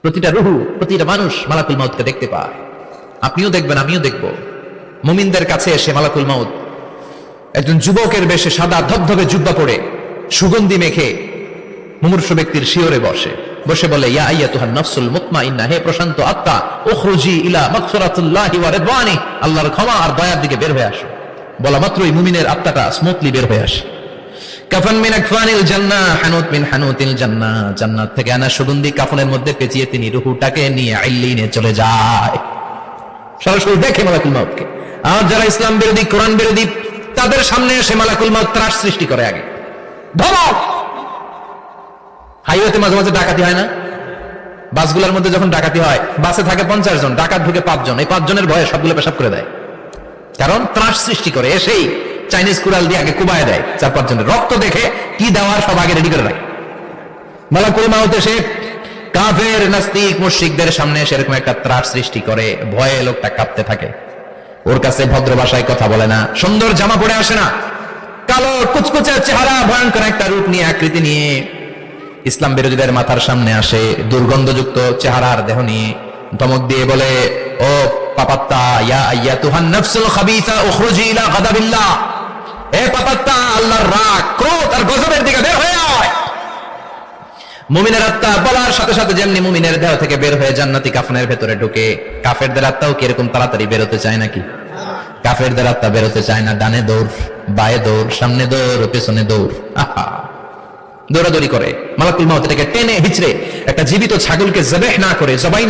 প্রতিটা রুহু, প্রতিটা মানুষ মালাকুল মাউতকে দেখতে পায়। আপনিও দেখবেন, আমিও দেখব। মুমিনদের কাছে এসে মালাকুল মাউত একজন যুবকের বেশে সাদা ধবধবে জুব্বা পরে সুগন্ধি মেখে মুমূর্ষু ব্যক্তির শিয়রে বসে বলে, ইয়া আইয়াতুহান নাফসুল মুতমাইন্না, হে প্রশান্ত আত্মা, উখরুজি ইলা মাগফিরাতিল্লাহি ওয়া রিদওয়ানি, আল্লাহর ক্ষমা আর দয়ার দিকে বের হয়ে আসো। বলা মাত্রই মুমিনের আত্মাটা স্মুথলি বের হয়ে আসে। কাফান মিন আকফানিল জান্নাহ, হানুত মিন হানুতিল জান্নাহ, জান্নাত থেকে আনা সুগন্ধি কাফনের মধ্যে পেঁচিয়ে তিনি রূহটাকে নিয়ে আইলিনে চলে যায়। সরাসরি দেখে মালাকুল মাউতকে। আর যারা ইসলাম বিরোধী, কোরআন বিরোধী, তাদের সামনে এসে মালাকুল মাউত ত্রাস সৃষ্টি করে। আগে ধমক। হাইওয়েতে মাঝে মাঝে ডাকাতি হয় না? বাসগুলোর মধ্যে যখন ডাকাতি হয়, বাসে থাকে 50 জন, ডাকাত ঢুকে 5 জন, এই 5 জনের ভয়ে সবগুলো পেশাব করে দেয়। কারণ ত্রাস সৃষ্টি করে। এসেই চাইনিজ কুড়াল দিয়ে আগে কুবায় দেয় 4-5 জনের। রক্ত দেখে কি দেওয়ার সব আগে রেডি করে রাখে। মালাকুল মাউত এসে কাফের, নাস্তিক, মুশরিকদের সামনে সেরকম একটা ত্রাস সৃষ্টি করে। ভয়ে লোকটা কাঁপতে থাকে। ওর কাছে ভদ্র ভাষায় কথা বলে না, সুন্দর জামা পরে আসে না, কালো কুচকুচে চেহারা, ভয়ঙ্কর একটা রূপ নিয়ে, আকৃতি নিয়ে ইসলাম বিরোধীদের মাথার সামনে আসে, দুর্গন্ধযুক্ত চেহারার দেহ নিয়ে ধমক দিয়ে বলে, ও পাপাত্তা, ইয়া আইয়াতুহান নাফসুল খাবিসা উখরুজি ইলা গাদাবিল্লাহ, হে পাপাত্তা, আল্লাহর রাগ, ক্রোধ আর গজবের দিকে বের হয়ে আয়। মুমিনের আত্মা বলার সাথে সাথে যেমনি মুমিনের দেহ থেকে বের হয়ে জান্নাতি কাফনের ভেতরে ঢুকে, কাফেরদের আত্মাও কি এরকম তাড়াতাড়ি বেরোতে চায় নাকি? কাফেরদের আত্মা বেরোতে চায় না। ডানে দৌড়, বায়ে দৌড়, সামনে দৌড়, পেছনে দৌড়, আহা, দৌড়াদৌড়ি করে। মালাকুল মাউত এটাকে টেনে হিচড়ে, একটা জীবিত ছাগলকে জবাই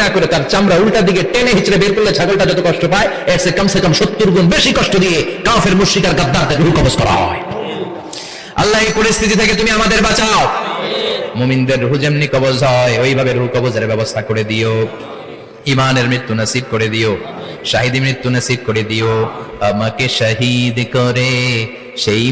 না করে তার চামড়া উল্টা দিকে টেনে হিচড়ে বের করলে ছাগলটা যত কষ্ট পায়, এর চেয়ে কমসে কম 70 গুণ বেশি কষ্ট দিয়ে কাফের, মুশরিক আর গাদ্দারদের রূহ কবজ করা হয়। আল্লাহ এই পরিস্থিতি থেকে তুমি আমাদের বাঁচাও। মুমিনদের রূহ যেমনি কবজ হয়, ওইভাবে রূহ কবজের ব্যবস্থা করে দিও। ইমানের মৃত্যু নসিব করে দিও, শাহিদি মৃত্যু নসিব করে দিও। আমাকে শহীদ করে সেই